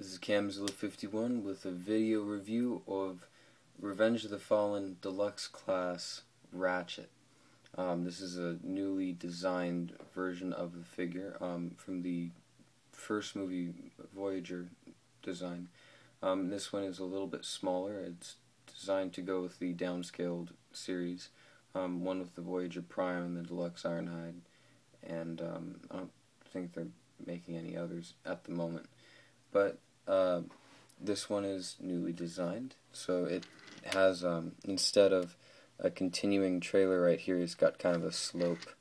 This is Camzilla51 with a video review of Revenge of the Fallen Deluxe Class Ratchet. This is a newly designed version of the figure from the first movie Voyager design. This one is a little bit smaller. It's designed to go with the downscaled series, one with the Voyager Prime and the deluxe Ironhide, and I don't think they're making any others at the moment. But this one is newly designed, so it has, instead of a continuing trailer right here, it's got kind of a slope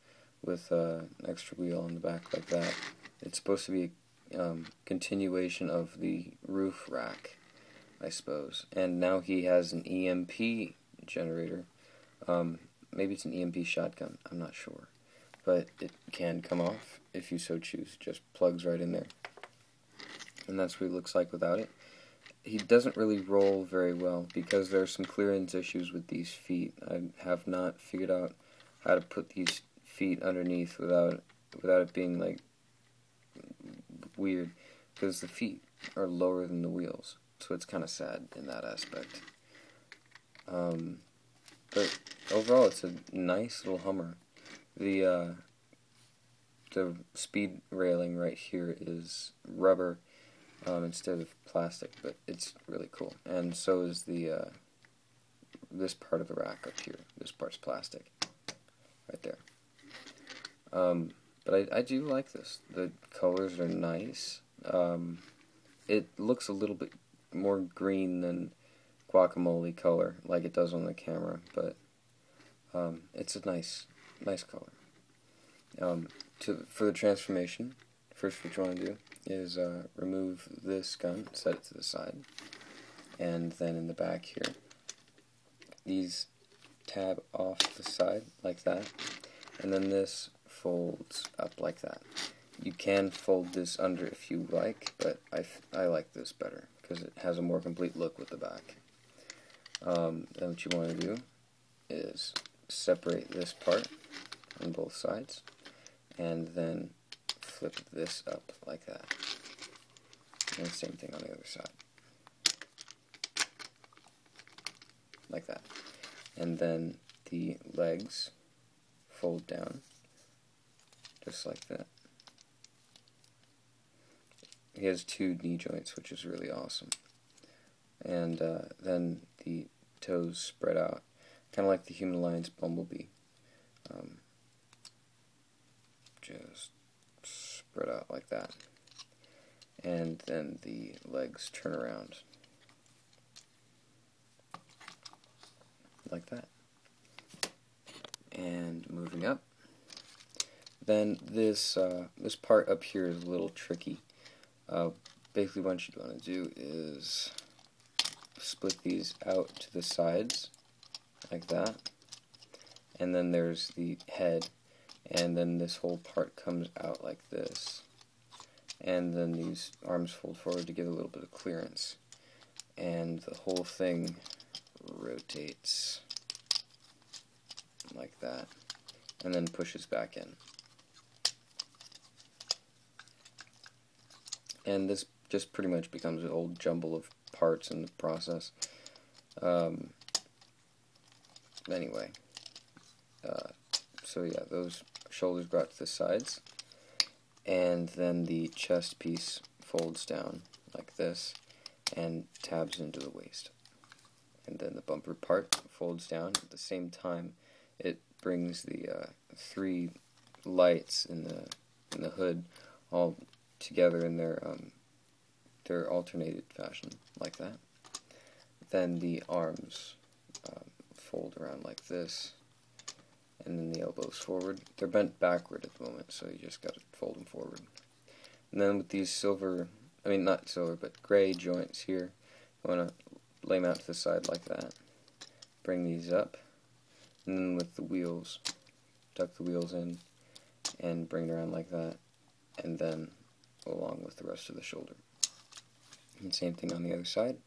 with an extra wheel on the back like that. It's supposed to be a continuation of the roof rack, I suppose. And now he has an EMP generator. Maybe it's an EMP shotgun, I'm not sure. But it can come off if you so choose. Just plugs right in there. And that's what he looks like without it. He doesn't really roll very well because there are some clearance issues with these feet. I have not figured out how to put these feet underneath without it being like weird, because the feet are lower than the wheels, so it's kind of sad in that aspect. But overall, it's a nice little Hummer. The speed railing right here is rubber instead of plastic, but it's really cool. And so is the this part of the rack up here. This part's plastic, right there. But I do like this. The colors are nice. It looks a little bit more green than guacamole color, like it does on the camera, but it's a nice color. For the transformation, first what you want to do is remove this gun, set it to the side, and then in the back here, these tab off the side like that, and then this folds up like that. You can fold this under if you like, but I like this better because it has a more complete look with the back. Then what you want to do is separate this part on both sides, and then flip this up like that. And the same thing on the other side. Like that. And then the legs fold down, just like that. He has two knee joints, which is really awesome. And then the toes spread out, kind of like the Human Alliance Bumblebee. Just spread out like that. And then the legs turn around like that. And moving up. Then this part up here is a little tricky. Basically what you want to do is split these out to the sides like that, and then there's the head, and then this whole part comes out like this, and then these arms fold forward to give a little bit of clearance, and the whole thing rotates like that, and then pushes back in. And this just pretty much becomes an old jumble of parts in the process. Anyway, so yeah, those shoulders go out to the sides, and then the chest piece folds down like this and tabs into the waist. And then the bumper part folds down. At the same time, it brings the three lights in the hood all together in their alternated fashion, like that. Then the arms fold around like this, and then the elbows forward. They're bent backward at the moment, so you just got to fold them forward. And then with these not silver, but gray joints here, you want to lay them out to the side like that. Bring these up, and then with the wheels, tuck the wheels in, and bring it around like that, and then along with the rest of the shoulder. And same thing on the other side.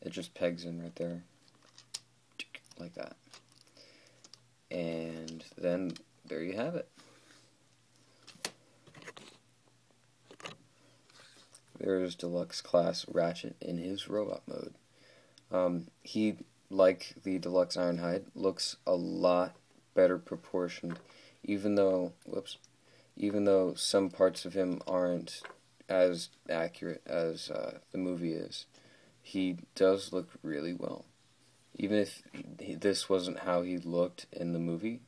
It just pegs in right there, like that. And then there you have it. there's Deluxe Class Ratchet in his robot mode. He, like the Deluxe Ironhide, looks a lot better proportioned, even though some parts of him aren't as accurate as the movie is. He does look really well. Even if this wasn't how he looked in the movie,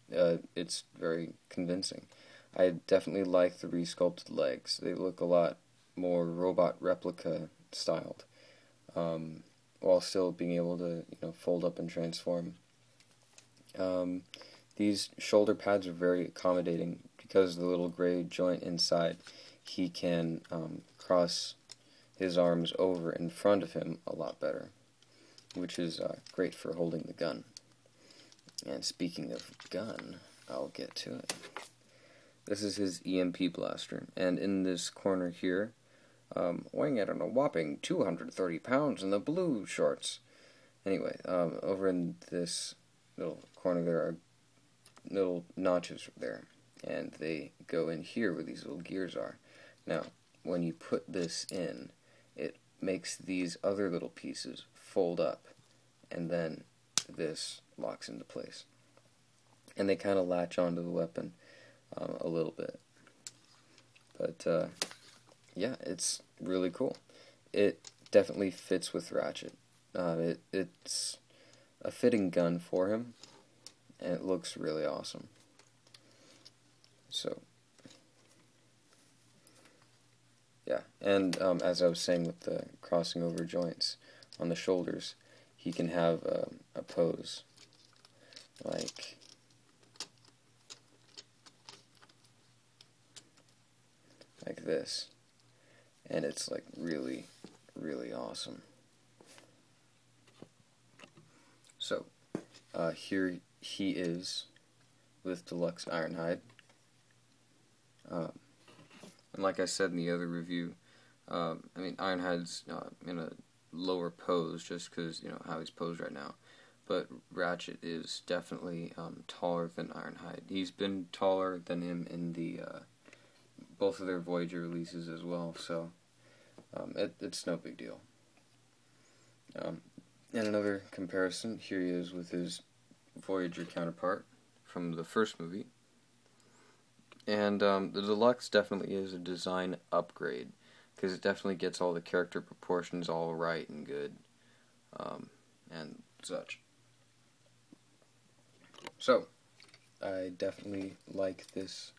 it's very convincing. I definitely like the resculpted legs. They look a lot more robot replica styled, while still being able to, fold up and transform. These shoulder pads are very accommodating because of the little gray joint inside. He can cross his arms over in front of him a lot better, which is great for holding the gun. And speaking of gun, I'll get to it. This is his EMP blaster, and in this corner here, weighing at a whopping 230 pounds in the blue shorts. Anyway, over in this little corner there are little notches there, and they go in here where these little gears are. Now, when you put this in, it makes these other little pieces fold up, and then this locks into place. And they kind of latch onto the weapon a little bit. But, yeah, it's really cool. It definitely fits with Ratchet. It's a fitting gun for him, and it looks really awesome. So, yeah, and as I was saying with the crossing over joints on the shoulders, he can have a pose like this, and it's like really, really awesome. So, here he is with Deluxe Ironhide. And like I said in the other review, I mean, Ironhide's in a lower pose just because, how he's posed right now. But Ratchet is definitely taller than Ironhide. He's been taller than him in the both of their Voyager releases as well, so it's no big deal. And another comparison, here he is with his Voyager counterpart from the first movie. And the Deluxe definitely is a design upgrade, because it definitely gets all the character proportions all right and good, and such. So, I definitely like this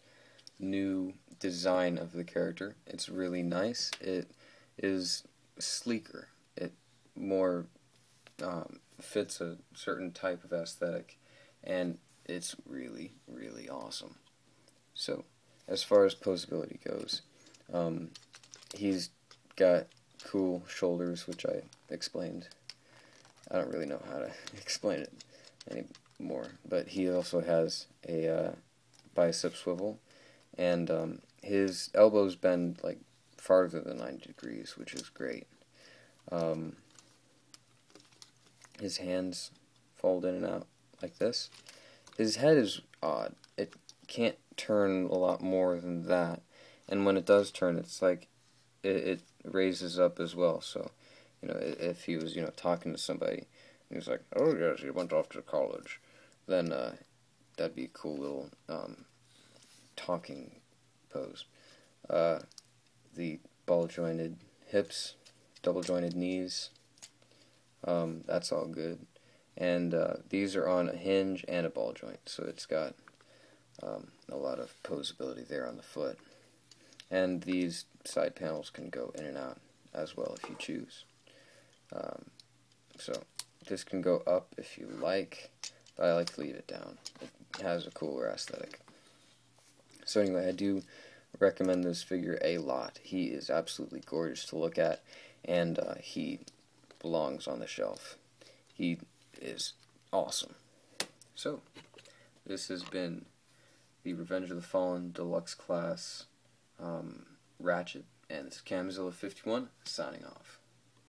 new design of the character. It's really nice. It is sleeker. It more fits a certain type of aesthetic, and it's really, really awesome. So, as far as posability goes, he's got cool shoulders, which I explained. I don't really know how to explain it anymore, but he also has a bicep swivel, and his elbows bend like farther than 90 degrees, which is great. His hands fold in and out like this. His head is odd. It can't turn a lot more than that, and when it does turn, it's like it raises up as well. So, if he was, talking to somebody, and he's like, "Oh yes, he went off to college," then that'd be a cool little talking pose. The ball-jointed hips, double-jointed knees, that's all good. And these are on a hinge and a ball joint, so it's got a lot of posability there on the foot. And these side panels can go in and out as well if you choose. So this can go up if you like, but I like to leave it down. It has a cooler aesthetic. So anyway, I do recommend this figure a lot. He is absolutely gorgeous to look at, and he belongs on the shelf. He is awesome. So, this has been the Revenge of the Fallen Deluxe Class Ratchet, and this is Camzilla51 signing off.